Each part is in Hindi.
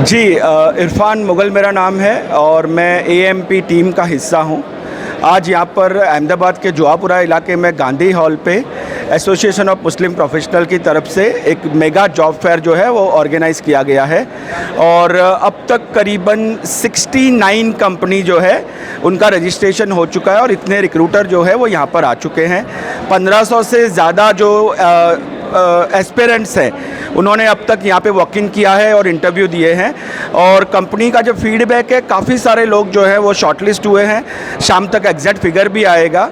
जी इरफान मुगल मेरा नाम है और मैं एएमपी टीम का हिस्सा हूँ। आज यहाँ पर अहमदाबाद के जुआपुरा इलाके में गांधी हॉल पे एसोसिएशन ऑफ मुस्लिम प्रोफेशनल की तरफ से एक मेगा जॉब फेयर जो है वो ऑर्गेनाइज़ किया गया है और अब तक करीबन 69 कंपनी जो है उनका रजिस्ट्रेशन हो चुका है और इतने रिक्रूटर जो है वो यहाँ पर आ चुके हैं। 1500 से ज़्यादा जो एस्पिरेंट्स हैं उन्होंने अब तक यहाँ पे वॉक इन किया है और इंटरव्यू दिए हैं और कंपनी का जो फीडबैक है, काफ़ी सारे लोग जो है वो शॉर्टलिस्ट हुए हैं। शाम तक एग्जैक्ट फिगर भी आएगा।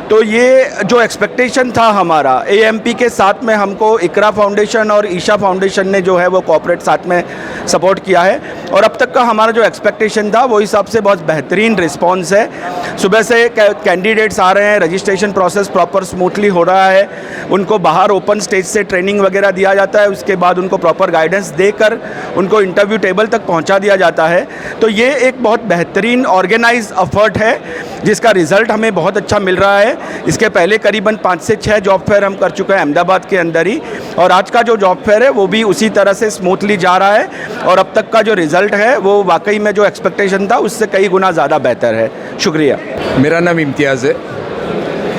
तो ये जो एक्सपेक्टेशन था हमारा एएमपी के साथ में, हमको इकरा फाउंडेशन और ईशा फाउंडेशन ने जो है वो कॉर्पोरेट साथ में सपोर्ट किया है और अब तक का हमारा जो एक्सपेक्टेशन था वो हिसाब से बहुत बेहतरीन रिस्पॉन्स है। सुबह से कैंडिडेट्स आ रहे हैं, रजिस्ट्रेशन प्रोसेस प्रॉपर स्मूथली हो रहा है, उनको बाहर ओपन स्टेज से ट्रेनिंग वगैरह दिया जाता है, उसके बाद उनको प्रॉपर गाइडेंस देकर उनको इंटरव्यू टेबल तक पहुंचा दिया जाता है। तो ये एक बहुत बेहतरीन ऑर्गेनाइज एफर्ट है जिसका रिज़ल्ट हमें बहुत अच्छा मिल रहा है। इसके पहले करीबन 5 से 6 जॉब फेयर हम कर चुके हैं अहमदाबाद के अंदर ही और आज का जो जॉब फेयर है वो भी उसी तरह से स्मूथली जा रहा है और अब तक का जो रिज़ल्ट है वो वाकई में जो एक्सपेक्टेशन था उससे कई गुना ज़्यादा बेहतर है। शुक्रिया। मेरा नाम इम्तियाज़ है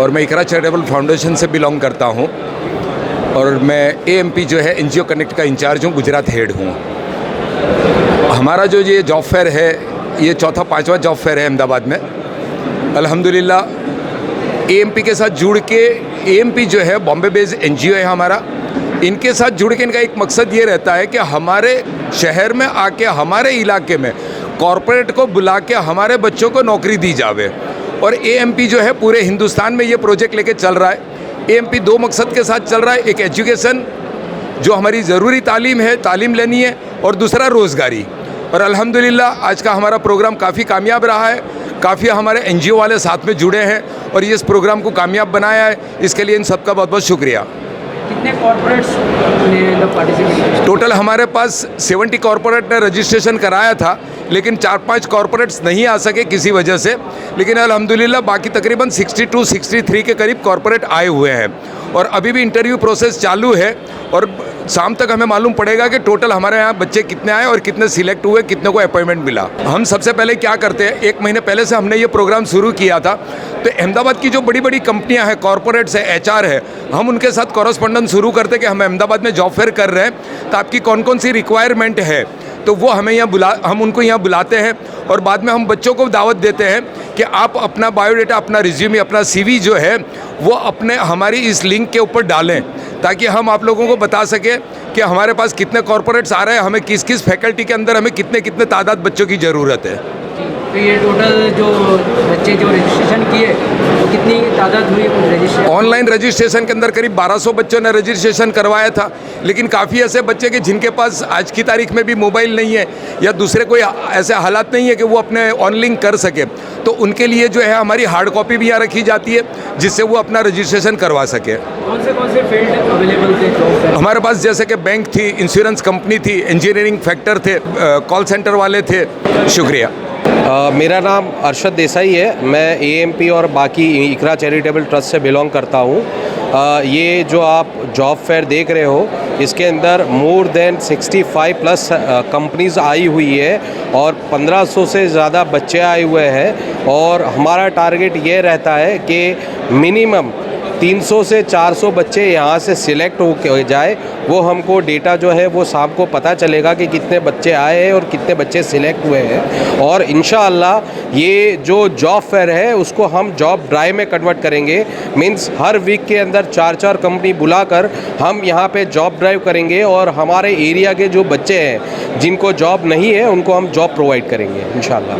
और मैं इकरा चैरिटेबल फाउंडेशन से बिलोंग करता हूँ और मैं एएमपी जो है एनजीओ कनेक्ट का इंचार्ज हूँ, गुजरात हेड हूँ। हमारा जो ये जॉब फेयर है ये चौथा 5वां जॉब फेयर है अहमदाबाद में। अल्हम्दुलिल्लाह एएमपी के साथ जुड़ के, एएमपी जो है बॉम्बे बेस्ड एनजीओ है हमारा, इनके साथ जुड़ के इनका एक मकसद ये रहता है कि हमारे शहर में आके हमारे इलाके में कॉरपोरेट को बुला के हमारे बच्चों को नौकरी दी जावे। और एएमपी जो है पूरे हिंदुस्तान में ये प्रोजेक्ट लेके चल रहा है। एएमपी 2 मकसद के साथ चल रहा है, एक एजुकेशन जो हमारी ज़रूरी तालीम है, तालीम लेनी है, और दूसरा रोज़गारी। और अल्हम्दुलिल्लाह आज का हमारा प्रोग्राम काफ़ी कामयाब रहा है, काफ़ी हमारे एनजीओ वाले साथ में जुड़े हैं और ये इस प्रोग्राम को कामयाब बनाया है। इसके लिए इन सबका बहुत बहुत शुक्रिया। कितने कॉर्पोरेट्स ने पार्टिसिपेट? टोटल हमारे पास 70 कॉर्पोरेट ने रजिस्ट्रेशन कराया था, लेकिन 4-5 कॉर्पोरेट्स नहीं आ सके किसी वजह से, लेकिन अल्हम्दुलिल्लाह बाकी तकरीबन 62-63 के करीब कॉर्पोरेट आए हुए हैं और अभी भी इंटरव्यू प्रोसेस चालू है और शाम तक हमें मालूम पड़ेगा कि टोटल हमारे यहाँ बच्चे कितने आए और कितने सिलेक्ट हुए, कितने को अपॉइंटमेंट मिला। हम सबसे पहले क्या करते हैं, 1 महीने पहले से हमने ये प्रोग्राम शुरू किया था। तो अहमदाबाद की जो बड़ी बड़ी कंपनियां हैं, कॉर्पोरेट्स है, एचआर है, हम उनके साथ कॉरेस्पॉन्डेंस शुरू करते कि हम अहमदाबाद में जॉब फेयर कर रहे हैं, तो आपकी कौन कौन सी रिक्वायरमेंट है, तो वो हमें हम उनको यहाँ बुलाते हैं और बाद में हम बच्चों को दावत देते हैं कि आप अपना बायोडाटा, अपना रिज्यूमे, अपना सीवी जो है वो अपने हमारी इस लिंक के ऊपर डालें ताकि हम आप लोगों को बता सकें कि हमारे पास कितने कॉर्पोरेट्स आ रहे हैं, हमें किस किस फैकल्टी के अंदर हमें कितने कितने तादाद बच्चों की ज़रूरत है। तो ये टोटल जो बच्चे जो रजिस्ट्रेशन किए तो कितनी तादाद हुई रजिस्ट्रेशन? ऑनलाइन रजिस्ट्रेशन के अंदर करीब 1200 बच्चों ने रजिस्ट्रेशन करवाया था, लेकिन काफ़ी ऐसे बच्चे कि जिनके पास आज की तारीख में भी मोबाइल नहीं है या दूसरे कोई ऐसे हालात नहीं है कि वो अपने ऑनलाइन कर सके, तो उनके लिए जो है हमारी हार्ड कॉपी भी यहाँ रखी जाती है जिससे वो अपना रजिस्ट्रेशन करवा सके। कौन से फील्ड अवेलेबल थे? हमारे पास जैसे कि बैंक थी, इंश्योरेंस कंपनी थी, इंजीनियरिंग फैक्टर थे, कॉल सेंटर वाले थे। शुक्रिया। मेरा नाम अरशद देसाई है। मैं एएमपी और बाकी इकरा चैरिटेबल ट्रस्ट से बिलोंग करता हूँ। ये जो आप जॉब फेयर देख रहे हो इसके अंदर मोर देन 65+ कंपनीज़ आई हुई है और 1500 से ज़्यादा बच्चे आए हुए हैं और हमारा टारगेट ये रहता है कि मिनिमम 300 से 400 बच्चे यहाँ से सिलेक्ट हो जाए। वो हमको डेटा जो है वो शाम को पता चलेगा कि कितने बच्चे आए हैं और कितने बच्चे सिलेक्ट हुए हैं और इंशाअल्लाह ये जो जॉब फेयर है उसको हम जॉब ड्राइव में कन्वर्ट करेंगे। मींस हर वीक के अंदर 4-4 कंपनी बुलाकर हम यहाँ पे जॉब ड्राइव करेंगे और हमारे एरिया के जो बच्चे हैं जिनको जॉब नहीं है उनको हम जॉब प्रोवाइड करेंगे इंशाअल्लाह।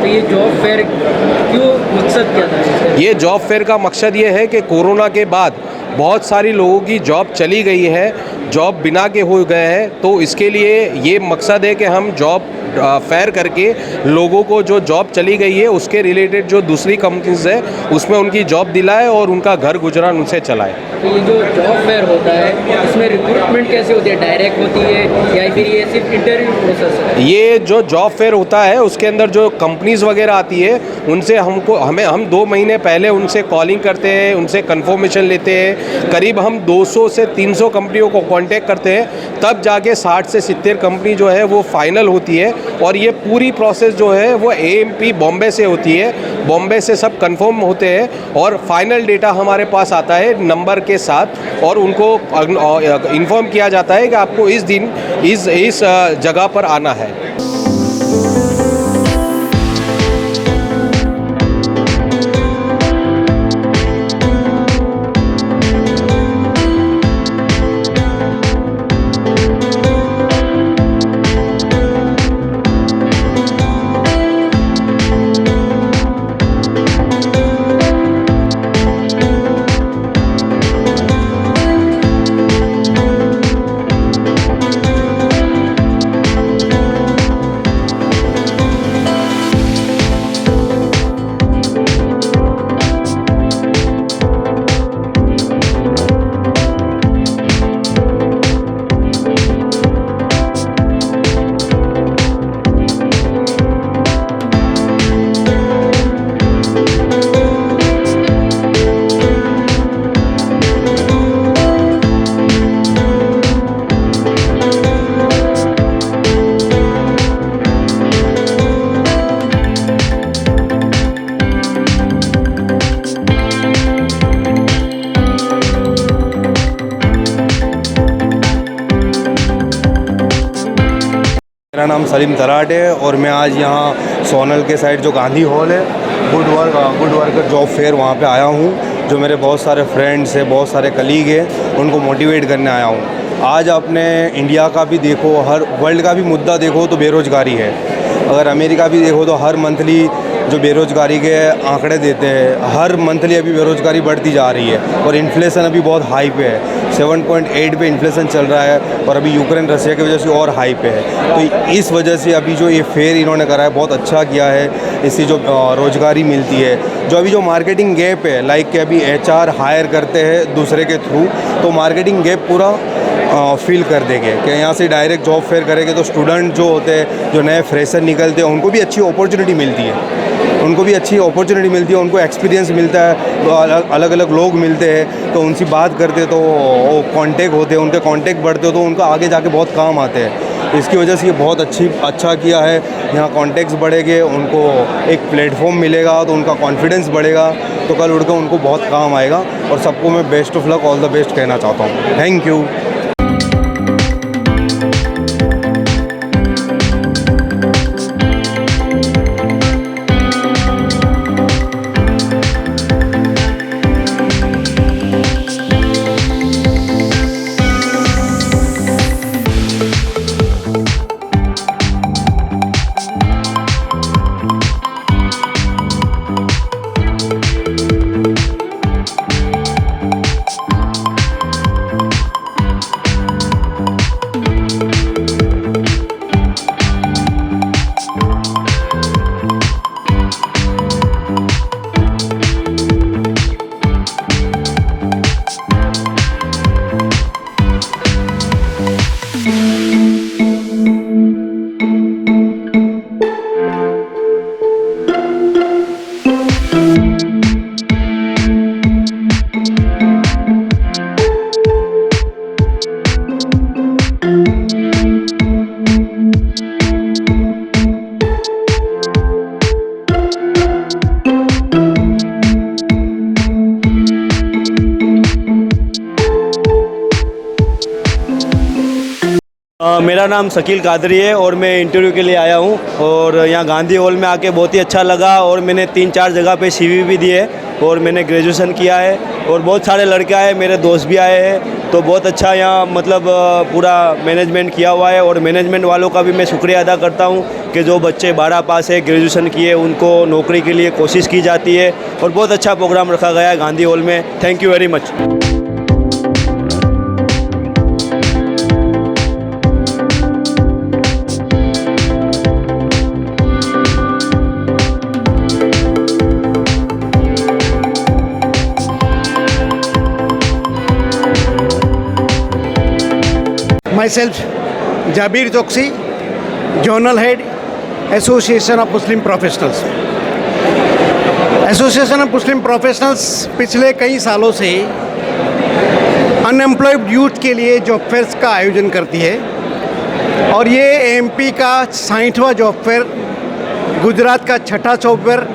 तो ये जॉब फेयर क्यों, मकसद क्या था? ये जॉब फेयर का मकसद ये है कि कोरोना के बाद बहुत सारी लोगों की जॉब चली गई है, जॉब बिना के हो गए हैं, तो इसके लिए ये मकसद है कि हम जॉब फेयर करके लोगों को जो जॉब चली गई है उसके रिलेटेड जो दूसरी कंपनीज है उसमें उनकी जॉब दिलाए और उनका घर गुजरान उनसे चलाए। तो ये जो जॉब फेयर होता है इसमें रिक्रूटमेंट कैसे होती है, डायरेक्ट होती है या फिर ये सिर्फ इंटरव्यू प्रोसेस है? ये जो जॉब फेयर होता है उसके अंदर जो कंपनीज वगैरह आती है उनसे हम 2 महीने पहले उनसे कॉलिंग करते हैं, उनसे कंफर्मेशन लेते हैं करीब हम 200 से 300 कंपनियों को कांटेक्ट करते हैं, तब जाके 60 से 70 कंपनी जो है वो फाइनल होती है। और ये पूरी प्रोसेस जो है वो AMP बॉम्बे से होती है, बॉम्बे से सब कंफर्म होते हैं और फाइनल डेटा हमारे पास आता है नंबर के साथ, और उनको इन्फॉर्म किया जाता है कि आपको इस दिन इस जगह पर आना है। मेरा नाम सलीम तराट है और मैं आज यहाँ सोनल के साइड जो गांधी हॉल है गुड वर्कर जॉब फेयर वहाँ पे आया हूँ। जो मेरे बहुत सारे फ्रेंड्स हैं, बहुत सारे कलीग हैं, उनको मोटिवेट करने आया हूँ। आज आपने इंडिया का भी देखो, हर वर्ल्ड का भी मुद्दा देखो तो बेरोज़गारी है। अगर अमेरिका भी देखो तो हर मंथली जो बेरोज़गारी के आंकड़े देते हैं, हर मंथली अभी बेरोज़गारी बढ़ती जा रही है और इन्फ्लेशन अभी बहुत हाई पे है। 7.8 पे इन्फ्लेशन चल रहा है और अभी यूक्रेन रशिया की वजह से और हाई पे है। तो इस वजह से अभी जो ये फेयर इन्होंने करा है बहुत अच्छा किया है। इससे जो रोज़गारी मिलती है, जो अभी जो मार्केटिंग गैप है, लाइक कि अभी HR हायर करते हैं दूसरे के थ्रू, तो मार्केटिंग गैप पूरा फील कर देंगे कि यहाँ से डायरेक्ट जॉब फेयर करेंगे तो स्टूडेंट जो होते हैं, जो नए फ्रेशर निकलते हैं, उनको भी अच्छी अपॉर्चुनिटी मिलती है। उनको उनको एक्सपीरियंस मिलता है, तो अलग अलग लोग मिलते हैं, तो उनसे बात करते तो वो कांटेक्ट होते हैं, उनके कांटेक्ट बढ़ते हो तो उनका आगे जाके बहुत काम आते हैं। इसकी वजह से ये बहुत अच्छा किया है। यहाँ कांटेक्ट्स बढ़ेंगे, उनको एक प्लेटफॉर्म मिलेगा तो उनका कॉन्फिडेंस बढ़ेगा, तो कल उड़ के उनको बहुत काम आएगा। और सबको मैं best of luck, all the best कहना चाहता हूँ। Thank you. मेरा नाम शकील कादरी है और मैं इंटरव्यू के लिए आया हूँ और यहाँ गांधी हॉल में आके बहुत ही अच्छा लगा। और मैंने 3-4 जगह पे CV भी दिए और मैंने ग्रेजुएशन किया है और बहुत सारे लड़के आए, मेरे दोस्त भी आए हैं। तो बहुत अच्छा यहाँ मतलब पूरा मैनेजमेंट किया हुआ है और मैनेजमेंट वालों का भी मैं शुक्रिया अदा करता हूँ कि जो बच्चे 12 पास है, ग्रेजुएशन किए, उनको नौकरी के लिए कोशिश की जाती है और बहुत अच्छा प्रोग्राम रखा गया है गांधी हॉल में। Thank you very much. Myself, Jabir Choksi, Journal Head, Association of Muslim Professionals। Association of Muslim professionals पिछले कई सालों से अनएम्प्लॉयड यूथ के लिए जॉब फेयर्स का आयोजन करती है और ये एमपी का 60वां जॉब फेयर, गुजरात का 6ठा जॉब फेयर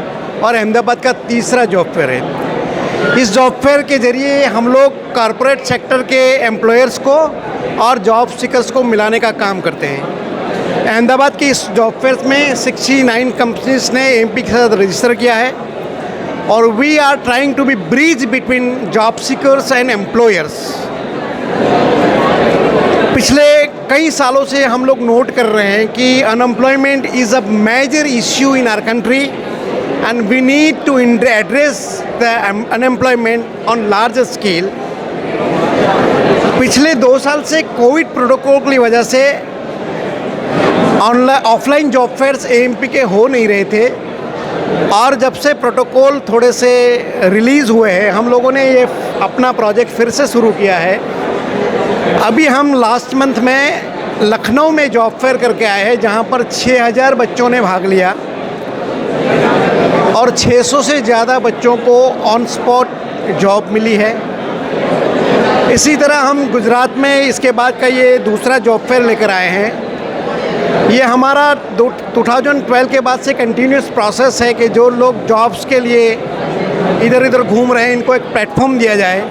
और अहमदाबाद का 3रा जॉब फेयर है। इस जॉब फेयर के ज़रिए हम लोग कॉरपोरेट सेक्टर के एम्प्लॉयर्स को और जॉब सीकर्स को मिलाने का काम करते हैं। अहमदाबाद के इस जॉब फेयर में 69 कंपनीज ने एमपी के साथ रजिस्टर किया है और we are trying to be bridge between job seekers and employers. पिछले कई सालों से हम लोग नोट कर रहे हैं कि unemployment is a major issue in our country and we need to address the unemployment on large scale. पिछले 2 साल से कोविड प्रोटोकॉल की वजह से ऑफलाइन जॉब फेयर्स एएमपी के हो नहीं रहे थे और जब से प्रोटोकॉल थोड़े से रिलीज़ हुए हैं हम लोगों ने ये अपना प्रोजेक्ट फिर से शुरू किया है। अभी हम लास्ट मंथ में लखनऊ में जॉब फेयर करके आए हैं जहाँ पर 6000 बच्चों ने भाग लिया और 600 से ज़्यादा बच्चों को ऑन स्पॉट जॉब मिली है। इसी तरह हम गुजरात में इसके बाद का ये दूसरा जॉब फेयर लेकर आए हैं। ये हमारा 2012 के बाद से कंटिन्यूस प्रोसेस है कि जो लोग जॉब्स के लिए इधर उधर घूम रहे हैं इनको एक प्लेटफॉर्म दिया जाए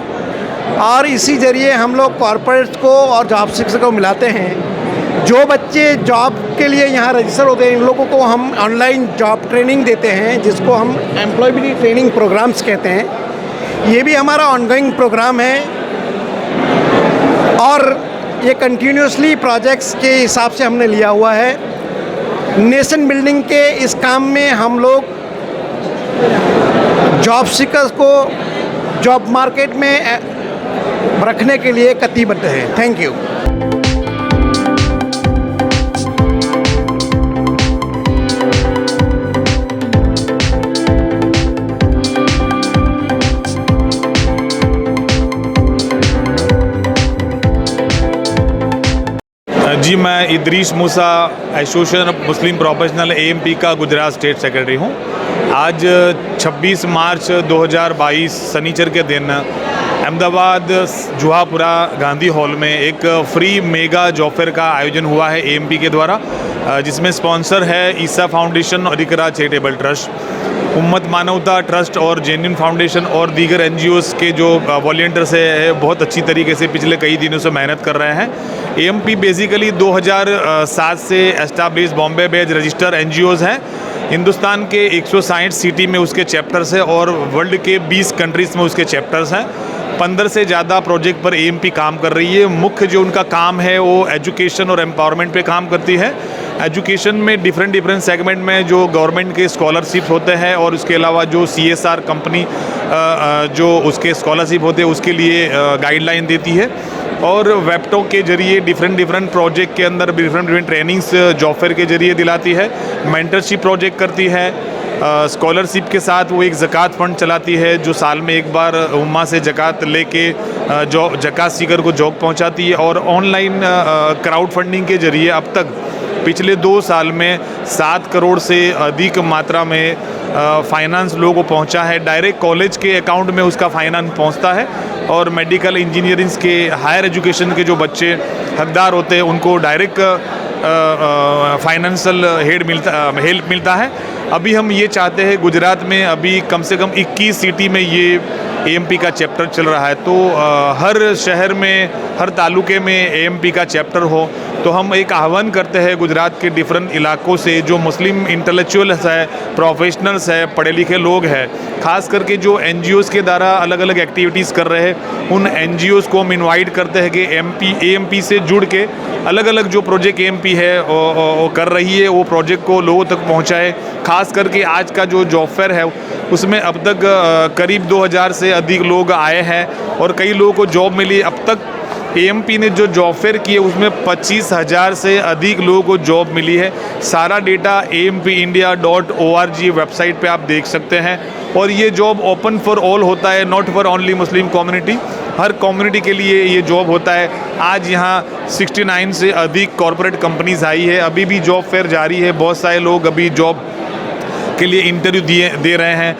और इसी ज़रिए हम लोग कॉरपोरेट्स को और जॉब सीकर्स को मिलाते हैं। जो बच्चे जॉब के लिए यहाँ रजिस्टर होते हैं इन लोगों को हम ऑनलाइन जॉब ट्रेनिंग देते हैं जिसको हम एम्प्लॉयबिलिटी ट्रेनिंग प्रोग्राम्स कहते हैं। ये भी हमारा ऑनगोइंग प्रोग्राम है और ये कंटिन्यूसली प्रोजेक्ट्स के हिसाब से हमने लिया हुआ है। नेशन बिल्डिंग के इस काम में हम लोग जॉब सीकर्स को जॉब मार्केट में रखने के लिए कटिबद्ध है। Thank you. जी, मैं Idris Musa association of Muslim professional AMP का गुजरात स्टेट सेक्रेटरी हूँ। आज 26 मार्च 2022 शनिचर के दिन अहमदाबाद जुहापुरा गांधी हॉल में एक फ्री मेगा जॉब फेयर का आयोजन हुआ है एएमपी के द्वारा, जिसमें स्पॉन्सर है ईसा फाउंडेशन और इकरा चैरिटेबल ट्रस्ट, उम्मत मानवता ट्रस्ट और जेन्युइन फाउंडेशन और दीगर एनजीओज़ के जो वॉलंटियर्स है बहुत अच्छी तरीके से पिछले कई दिनों से मेहनत कर रहे हैं। एएमपी बेसिकली 2007 से establish Bombay based register NGOs हैं। हिंदुस्तान के 160 सिटी में उसके चैप्टर्स हैं और वर्ल्ड के 20 कंट्रीज़ में उसके चैप्टर्स हैं। 15 से ज़्यादा प्रोजेक्ट पर एएमपी काम कर रही है। मुख्य जो उनका काम है वो एजुकेशन और एम्पावरमेंट पे काम करती है। एजुकेशन में डिफरेंट सेगमेंट में जो गवर्नमेंट के स्कॉलरशिप होते हैं और उसके अलावा जो CSR कंपनी जो उसके स्कॉलरशिप होते हैं उसके लिए गाइडलाइन देती है और वेबटो के जरिए डिफरेंट प्रोजेक्ट के अंदर डिफरेंट ट्रेनिंग्स जॉब फेयर के जरिए दिलाती है। मेंटरशिप प्रोजेक्ट करती है। स्कॉलरशिप के साथ वो एक ज़कात फ़ंड चलाती है जो साल में एक बार उम्मा से ज़कात लेके जो ज़कात सीकर को जॉब पहुंचाती है और ऑनलाइन क्राउड फंडिंग के जरिए अब तक पिछले 2 साल में 7 करोड़ से अधिक मात्रा में फाइनेंस लोगों को पहुंचा है। डायरेक्ट कॉलेज के अकाउंट में उसका फाइनेंस पहुंचता है और मेडिकल इंजीनियरिंग के हायर एजुकेशन के जो बच्चे हकदार होते हैं उनको डायरेक्ट फाइनेंशियल हेल्प मिलता है। अभी हम ये चाहते हैं गुजरात में अभी कम से कम 21 सिटी में ये एएमपी का चैप्टर चल रहा है, तो हर शहर में हर तालुके में एएमपी का चैप्टर हो। तो हम एक आह्वान करते हैं गुजरात के डिफरेंट इलाकों से जो मुस्लिम इंटेलेक्चुअल्स है, प्रोफेशनल्स है, पढ़े लिखे लोग हैं, ख़ास करके जो एनजीओज़ के द्वारा अलग अलग एक्टिविटीज़ कर रहे हैं उन एनजीओज़ को हम इनवाइट करते हैं कि एएमपी से जुड़ के अलग अलग जो प्रोजेक्ट एएमपी है वो कर रही है वो प्रोजेक्ट को लोगों तक पहुँचाए। ख़ास करके आज का जो जॉब फेयर है उसमें अब तक करीब 2000 से अधिक लोग आए हैं और कई लोगों को जॉब मिली। अब तक एएमपी ने जो जॉब फेयर किए उसमें 25,000 से अधिक लोगों को जॉब मिली है। सारा डेटा ampindia.org वेबसाइट पे आप देख सकते हैं और ये जॉब ओपन फॉर ऑल होता है, not for only Muslim community. Her community के लिए ये जॉब होता है। आज यहाँ 69 से अधिक कॉरपोरेट कंपनीज आई है। अभी भी जॉब फेयर जारी है। बहुत सारे लोग अभी जॉब के लिए इंटरव्यू दे रहे हैं।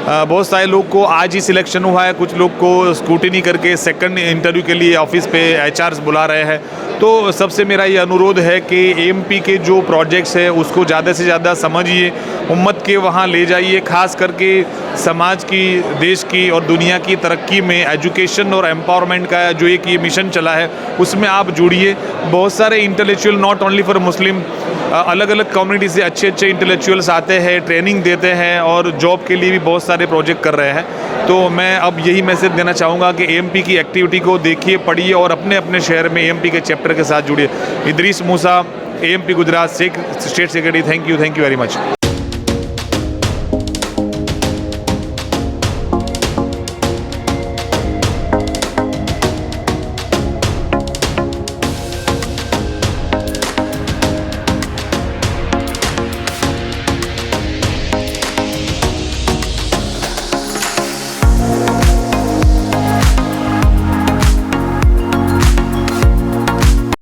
बहुत सारे लोग को आज ही सिलेक्शन हुआ है, कुछ लोग को स्क्रूटिनी करके सेकंड इंटरव्यू के लिए ऑफिस पे एचआरस बुला रहे हैं। तो सबसे मेरा ये अनुरोध है कि एएमपी के जो प्रोजेक्ट्स है उसको ज़्यादा से ज़्यादा समझिए, उम्मत के वहाँ ले जाइए, खास करके समाज की, देश की और दुनिया की तरक्की में एजुकेशन और एम्पावरमेंट का जो एक ये मिशन चला है उसमें आप जुड़िए। बहुत सारे intellectual, not only for Muslim, अलग अलग कम्युनिटी से अच्छे अच्छे इंटेलेक्चुअल्स आते हैं, ट्रेनिंग देते हैं और जॉब के लिए भी बहुत सारे प्रोजेक्ट कर रहे हैं। तो मैं अब यही मैसेज देना चाहूँगा कि एएमपी की एक्टिविटी को देखिए, पढ़िए और अपने अपने शहर में एएमपी के चैप्टर के साथ जुड़िए। Idris Musa, AMP Gujarat state secretary, thank you very much.